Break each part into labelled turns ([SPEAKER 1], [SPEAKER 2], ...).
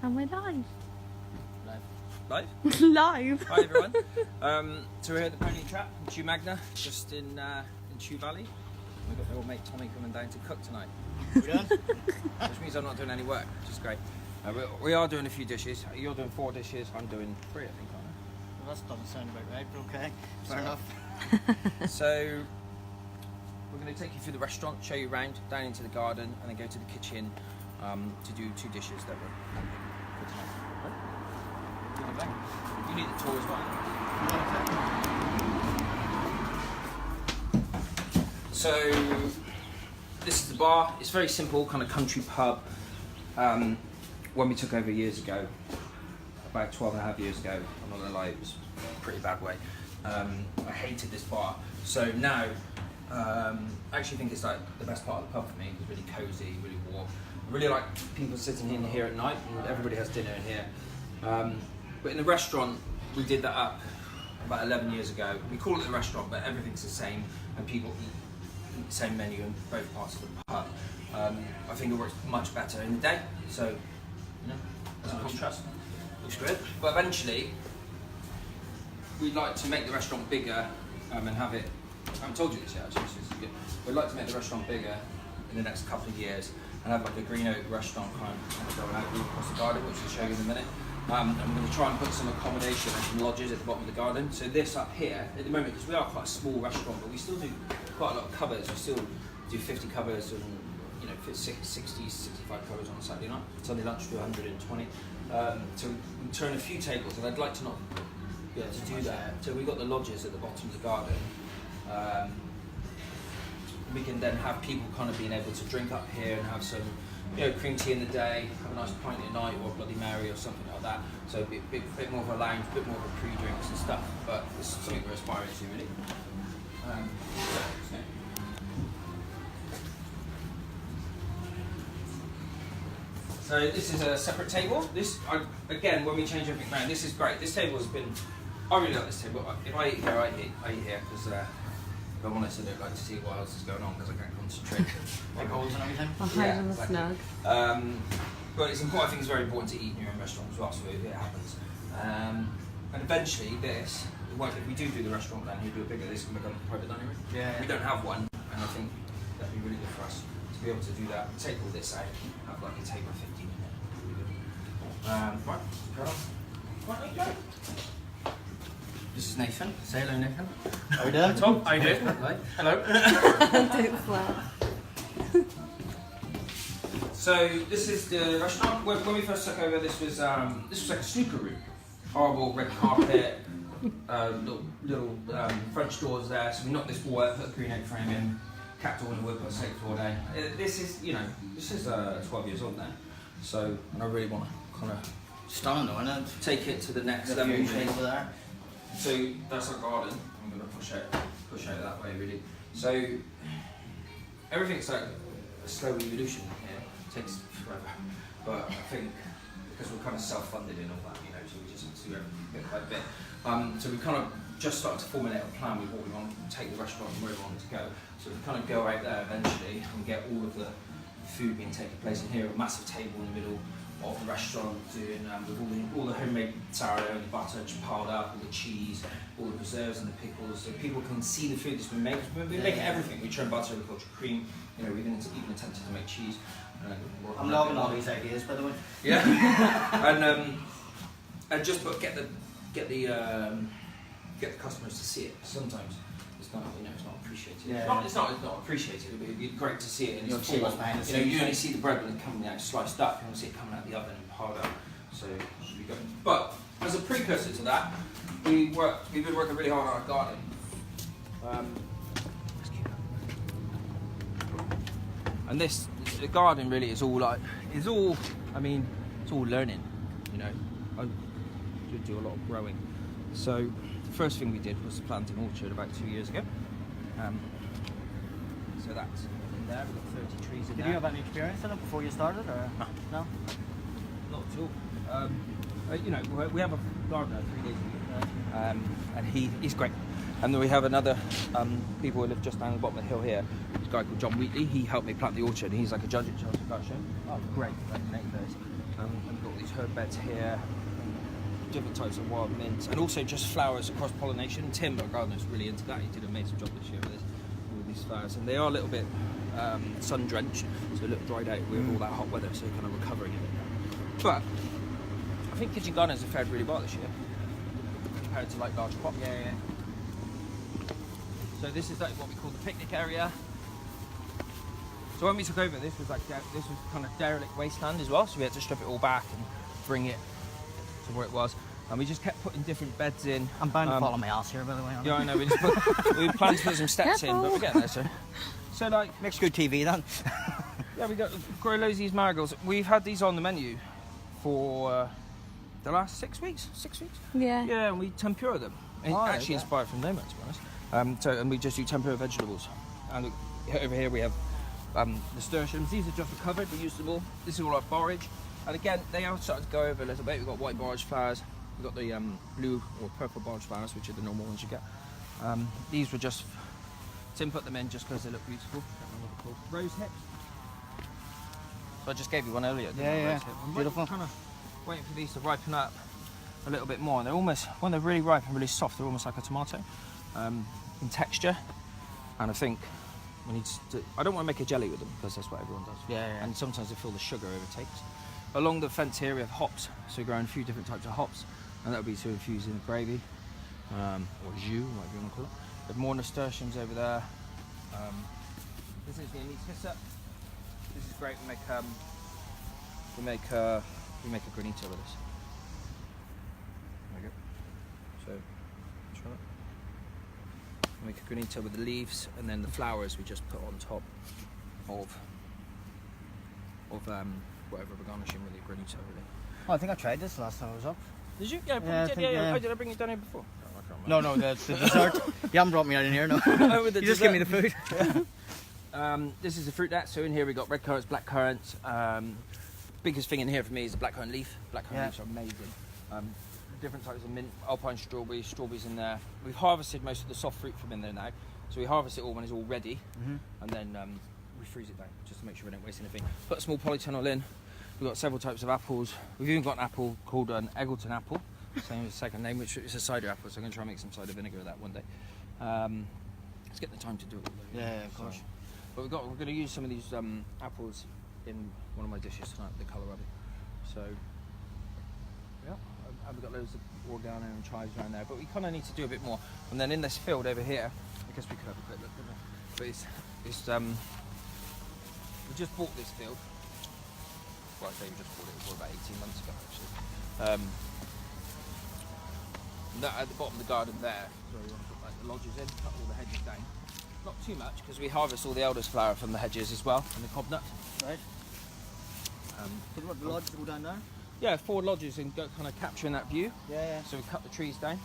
[SPEAKER 1] And we're live.
[SPEAKER 2] Live?
[SPEAKER 1] Live.
[SPEAKER 2] Hi everyone. So we're here at the Pony Trap in Chew Magna, just in Chew Valley. We've got my old mate Tommy coming down to cook tonight.
[SPEAKER 3] We done?
[SPEAKER 2] Which means I'm not doing any work, which is great. We are doing a few dishes. You're doing 4 dishes, I'm doing 3 I think, aren't
[SPEAKER 3] Well, that doesn't sound about right, but okay. Fair enough.
[SPEAKER 2] I? So we're going to take you through the restaurant, show you around, down into the garden, and then go to the kitchen to do 2 dishes that we're for tonight. Right? You need the tour as well. So this is the bar. It's very simple, kind of country pub. When we took over years ago, about 12 and a half years ago, I'm not gonna lie, it was a pretty bad way. I hated this bar. So now, I actually think it's like the best part of the pub for me. It's really cozy, really warm. I really like people sitting in here at night, and everybody has dinner in here. But in the restaurant, we did that up about 11 years ago. We call it the restaurant, but everything's the same, and people eat the same menu in both parts of the pub. I think it works much better in the day, so you know, as a contrast, looks good. But eventually, we'd like to make the restaurant bigger and have it. I haven't told you this yet, actually. This is good. We'd like to make the restaurant bigger in the next couple of years and have like a green oak restaurant kind of going out across the garden, which I'll show you in a minute. And we're going to try and put some accommodation and some lodges at the bottom of the garden. So this up here, at the moment, because we are quite a small restaurant, but we still do quite a lot of covers. We still do 50 covers and 60, 65 covers on a Saturday night. Sunday lunch we do 120. So we turn a few tables, and I'd like to not be able to do that. So we've got the lodges at the bottom of the garden. We can then have people kind of being able to drink up here and have some cream tea in the day, have a nice pint at night, or a Bloody Mary or something like that. So a bit more of a lounge, a bit more of a pre-drinks and stuff, but it's something we're aspiring to really. So this is a separate table. Again, when we change everything around, this is great. This table has been, I really like this table. If I eat here, I eat here, because if I'm honest, I don't like to see what else is going on because I can't concentrate.
[SPEAKER 3] Big holes and everything.
[SPEAKER 1] I'll hide on the snug.
[SPEAKER 2] But it's important. I think it's very important to eat in your own restaurant as well, so it happens. And eventually, if we do the restaurant then you do it bigger, this can become a private dining room.
[SPEAKER 3] Yeah.
[SPEAKER 2] We don't have one, and I think that'd be really good for us to be able to do that. Take all this out, have like a table of 15 in it. Really good. Right, Carol. Right, go. This is Nathan. Say hello, Nathan.
[SPEAKER 3] How we doing?
[SPEAKER 2] Tom, how you doing? Hello.
[SPEAKER 1] Don't swear.
[SPEAKER 2] So this is the restaurant. When we first took over, this was like a snooker room. Horrible red carpet, little French doors there. So we knocked this wall out, put a green oak frame in, capped all in wood, put a safe floor down. This is 12 years old now. So and I really want to kind of
[SPEAKER 3] Stunning though, isn't it?
[SPEAKER 2] take it to the next
[SPEAKER 3] Got a
[SPEAKER 2] level.
[SPEAKER 3] view over there.
[SPEAKER 2] So that's our garden. I'm going to push out that way really. So everything's like a slow evolution here. It takes forever, but I think because we're kind of self-funded and all that, so we just have to do everything bit by bit. So we kind of just started to formulate a plan with what we want to take the restaurant and where we want it to go. So we kind of go out there eventually and get all of the food being taken place in here. A massive table in the middle of the restaurant, doing with all the homemade sourdough, the butter piled up, all the cheese, all the preserves and the pickles, so people can see the food that's been made. We make everything. We churn butter, we culture cream. We've even attempted to make cheese.
[SPEAKER 3] I'm loving all these ideas, by the way.
[SPEAKER 2] Yeah, and just get the customers to see it. Sometimes it's not it's not appreciated.
[SPEAKER 3] Yeah.
[SPEAKER 2] It's not appreciated. It'd be great to see it. And
[SPEAKER 3] You'll see what's behind the
[SPEAKER 2] you
[SPEAKER 3] scenes.
[SPEAKER 2] only see the bread when it's coming out sliced up. You don't see it coming out the oven and piled up. So it should be good. But as a precursor to that, we've been working really hard on our garden. And the garden really is all learning. I do a lot of growing. So the first thing we did was plant an orchard about 2 years ago. So that's in there. We've got 30 trees in there.
[SPEAKER 3] Did you have any experience in it before you started, or no?
[SPEAKER 2] Not at all. We have a gardener 3 days a week, and he's great. And then we have another people who live just down the bottom of the hill here. This guy called John Wheatley. He helped me plant the orchard. He's like a judge at Chelsea Car Show. Oh, great, like neighbours. And we've got all these herb beds here, different types of wild mint, and also just flowers across pollination. Tim, our gardener, is really into that. He did an amazing job this year with these flowers, and they are a little bit sun drenched, so a little dried out with all that hot weather, so kind of recovering a bit now. But I think kitchen gardeners have fared really well this year compared to like large crop. Yeah. So this is like what we call the picnic area. So when we took over, this was kind of derelict wasteland as well. So we had to strip it all back and bring it to where it was. And we just kept putting different beds in.
[SPEAKER 3] I'm bound to follow my ass here, by the way.
[SPEAKER 2] Yeah, I know. We planned to put some steps in, but we're getting there. So like
[SPEAKER 3] makes good TV then.
[SPEAKER 2] Yeah, we got grow loads of these marigolds. We've had these on the menu for the last 6 weeks. 6 weeks.
[SPEAKER 1] Yeah.
[SPEAKER 2] Yeah, and we tempura them. And actually inspired from Nomad, to be honest. And we just do tempura vegetables. And over here we have nasturtiums. These are just recovered. We use them all. This is all our borage. And again, they are starting to go over a little bit. We've got white borage flowers. We've got the blue or purple borage flowers, which are the normal ones you get. These were just, Tim put them in just because they look beautiful. I don't know what they're called. Rose hips. So I just gave you one earlier.
[SPEAKER 3] Yeah. Beautiful.
[SPEAKER 2] Kind of waiting for these to ripen up a little bit more. And they're almost, when they're really ripe and really soft, they're almost like a tomato in texture. And I think we need to, I don't want to make a jelly with them because that's what everyone does.
[SPEAKER 3] Yeah.
[SPEAKER 2] And sometimes they feel the sugar overtakes. Along the fence here we have hops, so we're growing a few different types of hops, and that'll be to infuse in the gravy, or jus, whatever you want to call it. We have more nasturtiums over there. This is the elite hyssop. This is great. We make a granita with this. There you go. So try it. We make a granita with the leaves, and then the flowers we just put on top of whatever we're garnishing with the granita, really.
[SPEAKER 3] Oh, I think I tried this last time I was up.
[SPEAKER 2] Did you? Yeah,
[SPEAKER 3] Yeah,
[SPEAKER 2] yeah. Oh, did I bring it down here before? No, I can't remember.
[SPEAKER 3] No, the dessert. You haven't brought me out in here, no.
[SPEAKER 2] Oh, with the
[SPEAKER 3] You just give me the food.
[SPEAKER 2] This is the fruit net. So in here we got red currants, black currants. Biggest thing in here for me is the blackcurrant leaf. Blackcurrant leaves are amazing. Different types of mint, alpine strawberries in there. We've harvested most of the soft fruit from in there now. So we harvest it all when it's all ready, and then we freeze it down just to make sure we don't waste anything. Put a small polytunnel in. We've got several types of apples. We've even got an apple called an Eggleton apple, same as the second name, which is a cider apple. So I'm going to try and make some cider vinegar of that one day. Let's get the time to do it all though.
[SPEAKER 3] Yeah, of course.
[SPEAKER 2] But we're going to use some of these apples in one of my dishes tonight, the kohlrabi. So yeah, and we've got loads of oregano and chives around there. But we kind of need to do a bit more. And then in this field over here, I guess we could have a quick look, couldn't we? But we just bought this field. Well, I say we just bought it about 18 months ago, actually. That at the bottom of the garden there, so we want to put like the lodges in, cut all the hedges down. Not too much, because we harvest all the elderflower from the hedges as well, and the cobnut.
[SPEAKER 3] Right. So what, the lodges go down there?
[SPEAKER 2] Yeah, 4 lodges and go kind of capturing that view.
[SPEAKER 3] Yeah.
[SPEAKER 2] So we cut the trees down.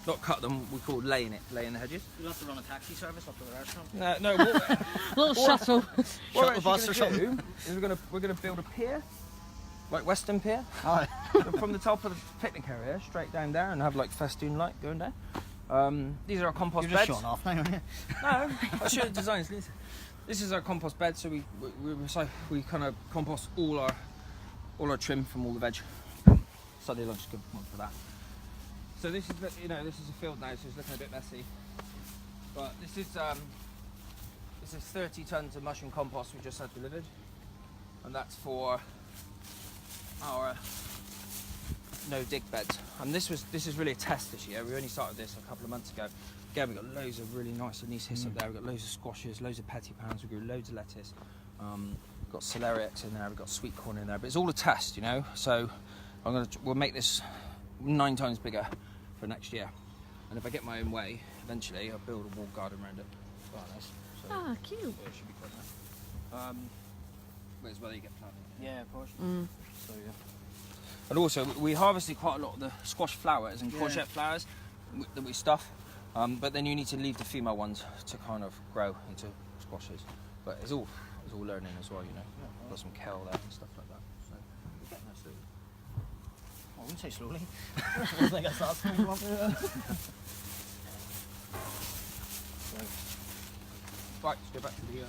[SPEAKER 2] Not cut them, we call laying the hedges.
[SPEAKER 3] You'll have to run a taxi service up to the restaurant.
[SPEAKER 2] No,
[SPEAKER 1] Little shuttle.
[SPEAKER 2] what
[SPEAKER 3] Shuttle bus or something.
[SPEAKER 2] Is we're gonna build a pier, like Western Pier,
[SPEAKER 3] Oh.
[SPEAKER 2] from the top of the picnic area straight down there, and have like festoon light going down. These are our compost
[SPEAKER 3] You're just
[SPEAKER 2] beds.
[SPEAKER 3] showing off now, aren't you?
[SPEAKER 2] No, I should have designed this. This is our compost bed, so we kind of compost all our trim from all the veg. Sunday lunch is a good one for that. So this is a field now, so it's looking a bit messy. But this is 30 tons of mushroom compost we just had delivered, and that's for our no dig beds. And this is really a test this year. We only started this a couple of months ago. Again, we've got loads of really nice anise hyssop there. We've got loads of squashes, loads of petit pans. We grew loads of lettuce. We've got celeriacs in there. We've got sweet corn in there. But it's all a test, you know. So we'll make this 9 times bigger for next year. And if I get my own way, eventually I'll build a walled garden around it. Quite nice. So,
[SPEAKER 1] Cute.
[SPEAKER 2] yeah, it should be quite nice. Where's whether you get planted.
[SPEAKER 3] Yeah, of course.
[SPEAKER 2] So yeah. And also we harvested quite a lot of the squash flowers and courgette flowers that we stuff. But then you need to leave the female ones to kind of grow into squashes. But it's all learning as well, you know. Got some kale there and stuff like that. So we're getting there slowly.
[SPEAKER 3] I wouldn't say slowly. I think that's not slowly.
[SPEAKER 2] Right, let's go back to the.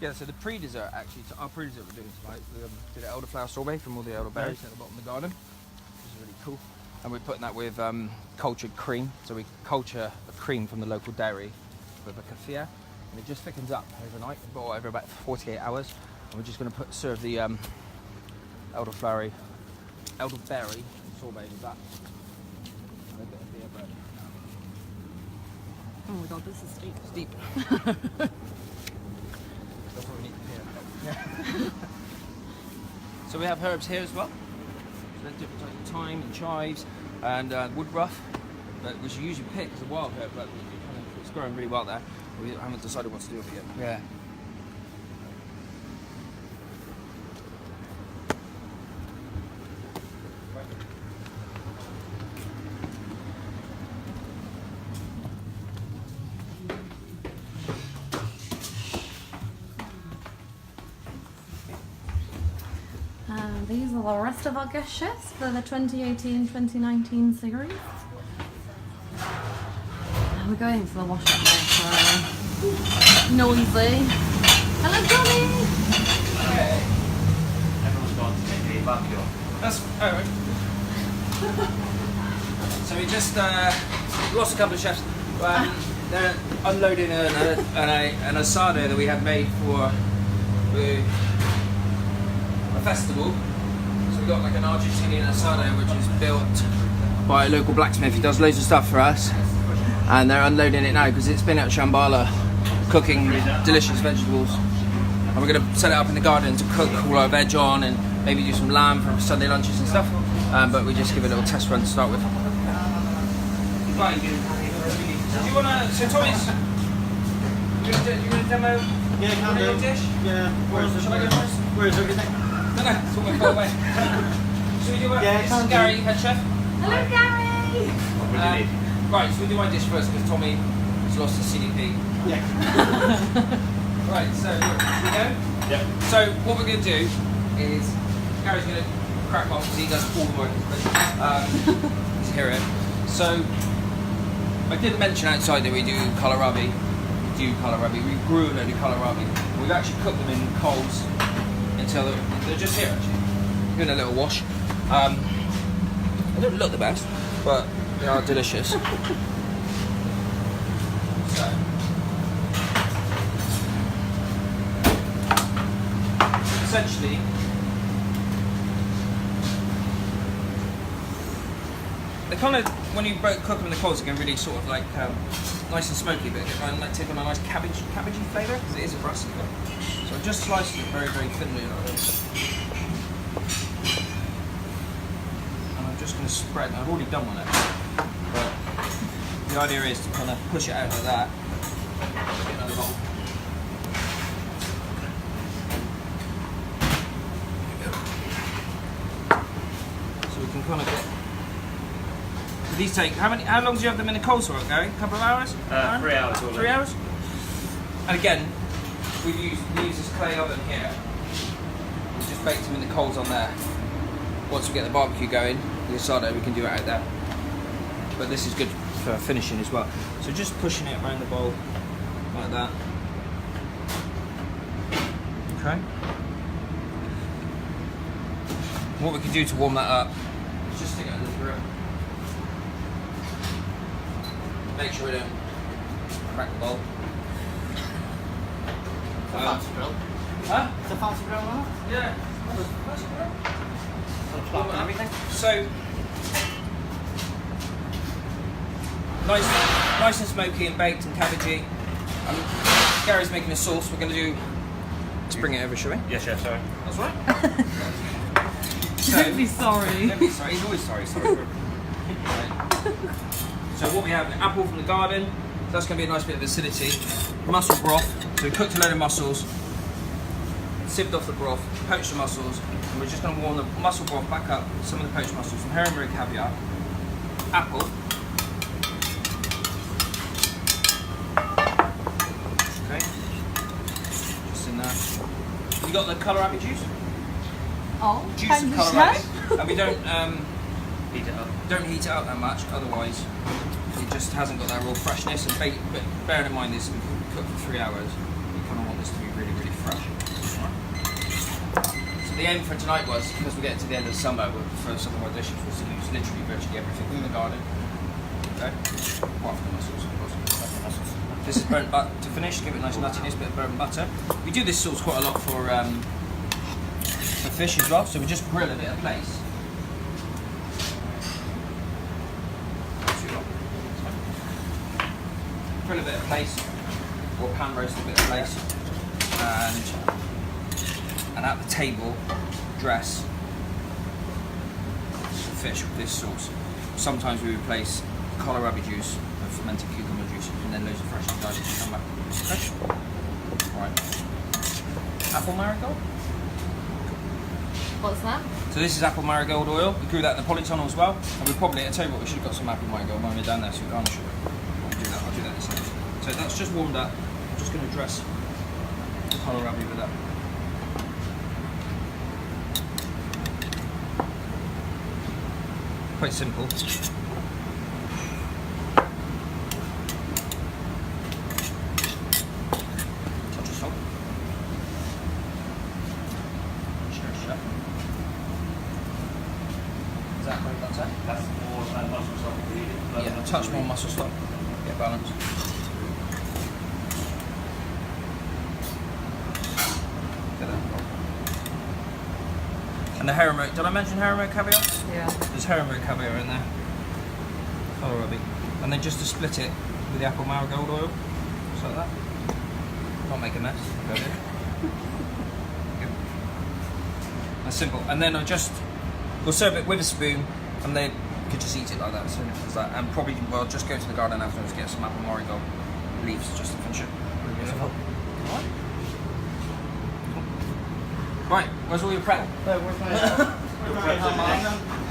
[SPEAKER 2] Yeah, so the pre-dessert actually, our pre-dessert we're doing tonight, we did an elderflower sorbet from all the elderberries at the bottom of the garden, which is really cool. And we're putting that with cultured cream. So we culture a cream from the local dairy with a kefir, and it just thickens up overnight, or over about 48 hours. And we're just going to serve the elderberry sorbet with that. And a bit of beer bread.
[SPEAKER 1] Oh my god, this is steep.
[SPEAKER 2] Steep. That's what we need here. So we have herbs here as well. So there's different types of thyme and chives and woodruff, which you usually pick as a wild herb, but it's growing really well there. We haven't decided what to do with it yet. Yeah.
[SPEAKER 1] These are the rest of our guest chefs for the 2018-2019 series. We're going for the wash up now, so noisy. Hello, Johnny!
[SPEAKER 2] Hey.
[SPEAKER 4] Everyone's gone to take the barbecue.
[SPEAKER 2] That's alright. So we just lost a couple of chefs. They're unloading an asado that we had made for a festival. So we got like an Argentinian asado which is built by a local blacksmith who does loads of stuff for us. And they're unloading it now because it's been at Shambhala cooking delicious vegetables. And we're going to set it up in the garden to cook all our veg on and maybe do some lamb for Sunday lunches and stuff. But we just give it a little test run to start with. Right. Do you want to... So Tommy's... You want to demo your dish?
[SPEAKER 3] Yeah.
[SPEAKER 2] Shall I go first?
[SPEAKER 3] Where is everything?
[SPEAKER 2] No, it's all my far away. Should we do what?
[SPEAKER 3] Yeah,
[SPEAKER 2] This is Gary, head chef.
[SPEAKER 1] Hello, Gary!
[SPEAKER 2] Right, so we do my dish first because Tommy has lost his CDP.
[SPEAKER 3] Yeah.
[SPEAKER 2] Right, so look, here we go.
[SPEAKER 4] Yep.
[SPEAKER 2] So what we're going to do is Gary's going to crack on because he does all the work. He's a hero. So I did mention outside that we do kohlrabi. We grew a load of kohlrabi. We've actually cooked them in coals until they're just here actually. Doing a little wash. They don't look the best, but they are delicious. So, essentially, they kind of, when you cook them in the coals, they can really sort of like nice and smoky, but they kind of like take on a nice cabbagey flavour because it is a brassica. So I've just sliced it very, very thinly like this. And I'm just going to spread. I've already done one actually, but the idea is to kind of push it out like that. Get another bowl. So we can kind of get. These take how long do you have them in the coals for, Gary? A couple of hours?
[SPEAKER 4] 3 hours.
[SPEAKER 2] 3 hours? And again, we use this clay oven here. We just baked them in the coals on there. Once we get the barbecue going, the asado, we can do it out there. But this is good for finishing as well. So just pushing it around the bowl like that. Okay. What we can do to warm that up is just stick it under the grill. Make sure we don't crack the bowl.
[SPEAKER 3] It's a fancy grill.
[SPEAKER 2] Huh?
[SPEAKER 3] It's a fancy grill, huh?
[SPEAKER 2] Yeah.
[SPEAKER 3] Flap and everything.
[SPEAKER 2] So nice and smoky and baked and cabbagey. Gary's making a sauce. We're going to do. Let's bring it over, shall we?
[SPEAKER 4] Yes, chef, sorry.
[SPEAKER 2] That's right.
[SPEAKER 1] Don't be sorry.
[SPEAKER 2] Don't be sorry. He's always sorry. Sorry. Right. So what we have, an apple from the garden. So that's going to be a nice bit of acidity. Mussel broth. So we cooked a load of mussels, sieved off the broth, poached the mussels, and we're just going to warm the mussel broth back up with some of the poached mussels, some herring caviar, apple. Okay. Just in there. You got the kohlrabi juice?
[SPEAKER 1] Oh,
[SPEAKER 2] Juice
[SPEAKER 1] thank
[SPEAKER 2] of
[SPEAKER 1] you,
[SPEAKER 2] kohlrabi.
[SPEAKER 1] chef.
[SPEAKER 2] And we don't
[SPEAKER 4] Heat it up.
[SPEAKER 2] Don't heat it up that much, otherwise it just hasn't got that real freshness. And but bearing in mind this has been cooked for 3 hours, you kind of want this to be really, really fresh. So the aim for tonight was, because we're getting to the end of the summer, for some of our dishes was to use literally virtually everything from the garden. Okay? Apart from the mussels, of course. This is burnt butter to finish, give it a nice nuttiness, bit of burnt butter. We do this sauce quite a lot for fish as well, so we just grill a bit of place. Grill a bit of place, or pan roast a bit of place, and at the table, dress the fish with this sauce. Sometimes we replace kohlrabi juice with fermented cucumber juice, and then loads of fresh garlic to come back. Okay. Right. Apple marigold.
[SPEAKER 1] What's that?
[SPEAKER 2] So this is apple marigold oil. We grew that in the polytunnel as well, and we probably, I tell you what, we should have got some apple marigold when we're down there, so we garnish it. I'll do that this second. So that's just warmed up. I'm just going to dress the kohlrabi with that. Quite simple. Touch of salt. Sure. Is that right? That's it?
[SPEAKER 4] That's more mussel stock needed.
[SPEAKER 2] Yeah, a touch more mussel stock. Get balance. Get that. And the harem did I mention harem caviar?
[SPEAKER 1] Yeah.
[SPEAKER 2] There's harem caviar in there. Kohlrabi. And then just to split it with the apple marigold oil. Just like that. Not make a mess. Go there. Good. That's simple. And then we'll serve it with a spoon, and then you could just eat it like that. So as that. And probably we'll just go to the garden afterwards, get some apple marigold leaves just to finish it. Really beautiful. Right, where's all your prep?
[SPEAKER 3] Where's my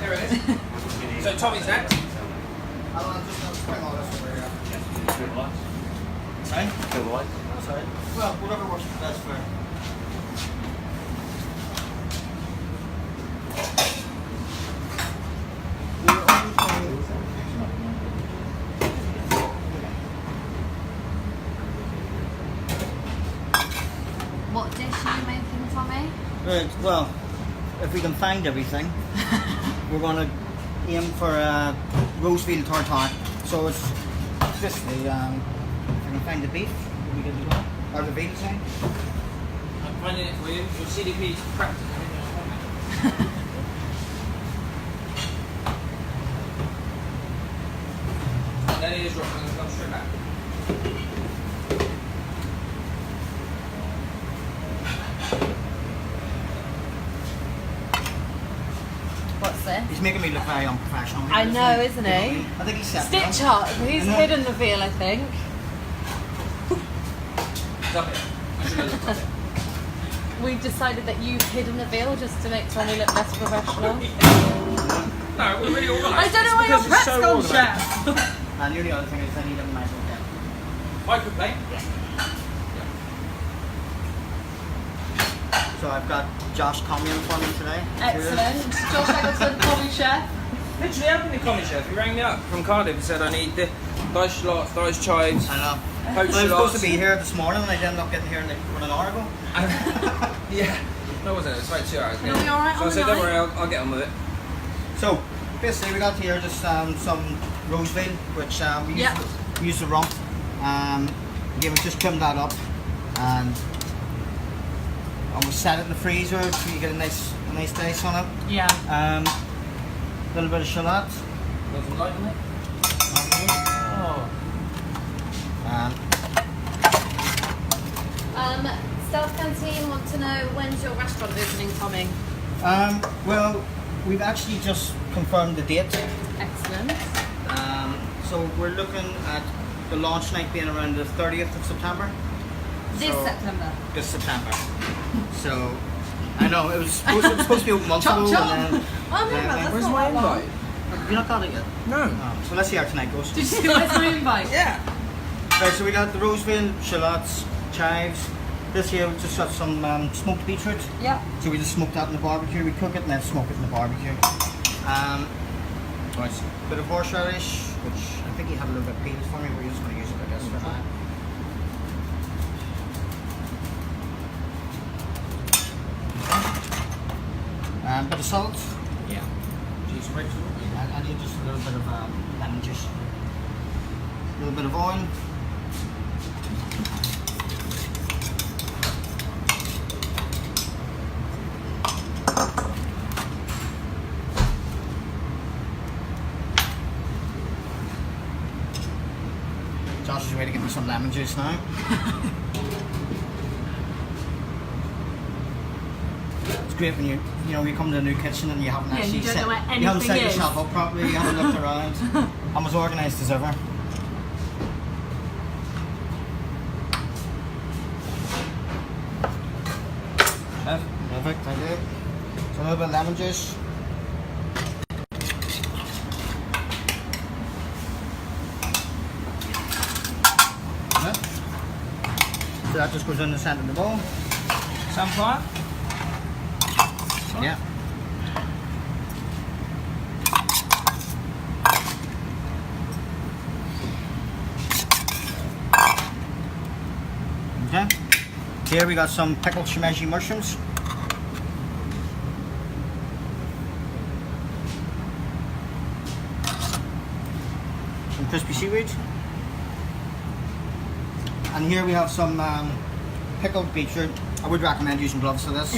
[SPEAKER 2] Here it is. So Tommy's next.
[SPEAKER 3] I'm just going to spring all this over here.
[SPEAKER 4] Kill the lights.
[SPEAKER 3] Right?
[SPEAKER 4] Kill the lights.
[SPEAKER 3] Sorry. Well, whatever works best for.
[SPEAKER 1] What dish are you making, Tommy?
[SPEAKER 3] Right, well, if we can find everything, we're going to aim for a roast veal tartare. So it's basically, if I can find the beef, we good to go. Or the veal, sorry.
[SPEAKER 2] I'm finding it for you. Your CDP is practice. Then it is rock. I'm going to come straight back.
[SPEAKER 1] What's this?
[SPEAKER 3] He's making me look very unprofessional.
[SPEAKER 1] I know, isn't he?
[SPEAKER 3] I think he's set.
[SPEAKER 1] Stitch up. He's hidden the veal, I think.
[SPEAKER 2] Stop it. I should have looked at it.
[SPEAKER 1] We decided that you've hidden the veal just to make Tommy look less professional.
[SPEAKER 2] No, we're really organised.
[SPEAKER 1] I don't know why your
[SPEAKER 2] Because it's
[SPEAKER 1] prep's
[SPEAKER 2] so
[SPEAKER 1] gone,
[SPEAKER 2] organised.
[SPEAKER 1] chef.
[SPEAKER 3] And the only other thing is I need a microphone.
[SPEAKER 2] Microplane?
[SPEAKER 3] So I've got Josh coming in for me today.
[SPEAKER 1] Excellent. Josh Eggleton, Tommy chef.
[SPEAKER 2] Literally, I've been the comedy chef. He rang me up from Cardiff and said I need the diced shallots, diced chives,
[SPEAKER 3] I know.
[SPEAKER 2] poached
[SPEAKER 3] Well, I was supposed
[SPEAKER 2] shallots.
[SPEAKER 3] to be here this morning and I ended up getting here like an hour ago.
[SPEAKER 2] Yeah. No, wasn't it? It was like 2 hours ago.
[SPEAKER 1] You'll be alright
[SPEAKER 2] So
[SPEAKER 1] on
[SPEAKER 2] I said,
[SPEAKER 1] the
[SPEAKER 2] don't
[SPEAKER 1] night?
[SPEAKER 2] worry, I'll get on with it.
[SPEAKER 3] So basically we got here just some roast veal, which we used the rump. Again, we just trimmed that up and we set it in the freezer so you get a nice dice on it.
[SPEAKER 1] Yeah.
[SPEAKER 3] A little bit of shallot.
[SPEAKER 2] Nothing light on it?
[SPEAKER 3] And
[SPEAKER 1] Stealth Canteen want to know when's your restaurant opening, Tommy?
[SPEAKER 3] well, we've actually just confirmed the date.
[SPEAKER 1] Excellent.
[SPEAKER 3] So we're looking at the launch night being around the 30th of September.
[SPEAKER 1] This
[SPEAKER 3] So-
[SPEAKER 1] September.
[SPEAKER 3] This September. So I know it was supposed to be open months ago.
[SPEAKER 1] Chop.
[SPEAKER 3] And then,
[SPEAKER 1] Oh no, that's
[SPEAKER 2] Where's
[SPEAKER 1] not
[SPEAKER 2] my
[SPEAKER 1] that long.
[SPEAKER 2] invite?
[SPEAKER 3] you not got it yet?
[SPEAKER 2] No.
[SPEAKER 3] Oh, so let's see how tonight goes.
[SPEAKER 1] Did you see where's my invite?
[SPEAKER 2] Yeah.
[SPEAKER 3] Right, so we got the roast veal, shallots, chives. This here we just got some smoked beetroot.
[SPEAKER 1] Yeah.
[SPEAKER 3] So we just smoke that in the barbecue. We cook it and then smoke it in the barbecue.
[SPEAKER 2] Nice.
[SPEAKER 3] Bit of horseradish, which I think he had a little bit peeled for me. We're just going to use it, I guess, for now. A bit of salt.
[SPEAKER 2] Yeah. Cheese sprigs.
[SPEAKER 3] I need just a little bit of lemon juice. A little bit of oil. Josh is ready to give me some lemon juice now. It's great when you come to a new kitchen and you haven't actually
[SPEAKER 1] you don't know where
[SPEAKER 3] you haven't set
[SPEAKER 1] anything is.
[SPEAKER 3] yourself up properly, you haven't looked around. I'm as organised as ever. Perfect, thank you. So a little bit of lemon juice. So that just goes in the centre of the bowl.
[SPEAKER 2] Sunflower.
[SPEAKER 3] Yeah. Okay. Here we got some pickled shimeji mushrooms. Some crispy seaweed. And here we have some pickled beetroot. I would recommend using gloves for this.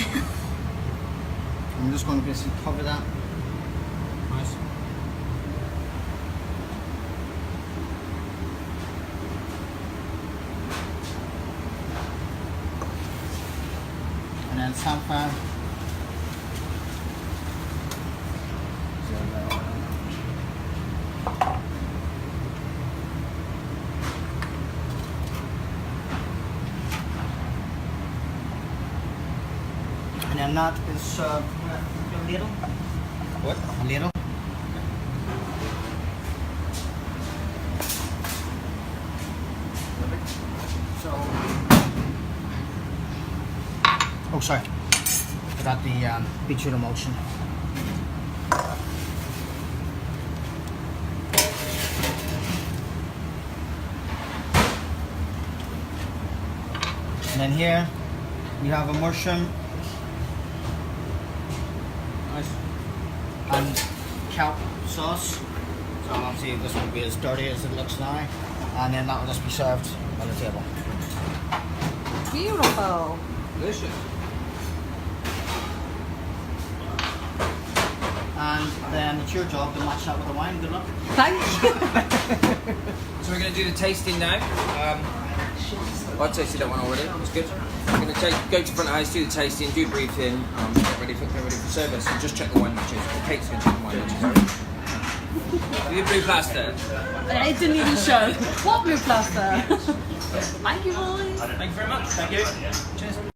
[SPEAKER 3] I'm just going to basically cover that.
[SPEAKER 2] Nice.
[SPEAKER 3] And then saffron. And then that is a ladle.
[SPEAKER 2] What?
[SPEAKER 3] A ladle. So, oh sorry, forgot the beetroot emulsion. And then here we have a mushroom.
[SPEAKER 2] Nice.
[SPEAKER 3] And kelp sauce. So obviously this won't be as dirty as it looks now. And then that will just be served on the table.
[SPEAKER 1] Beautiful.
[SPEAKER 2] Delicious.
[SPEAKER 3] And then it's your job to match that with the wine. Good luck.
[SPEAKER 1] Thank you.
[SPEAKER 2] So we're going to do the tasting now. I tasted that one already. It's good. We're going to go to front of house, do the tasting, do briefing, get ready for service, and just check the wine matches. Kate's going to check the wine matches. Do the blue plaster.
[SPEAKER 1] It didn't even show. What blue plaster? Thank you, boys.
[SPEAKER 2] Thank you very much. Thank you. Cheers.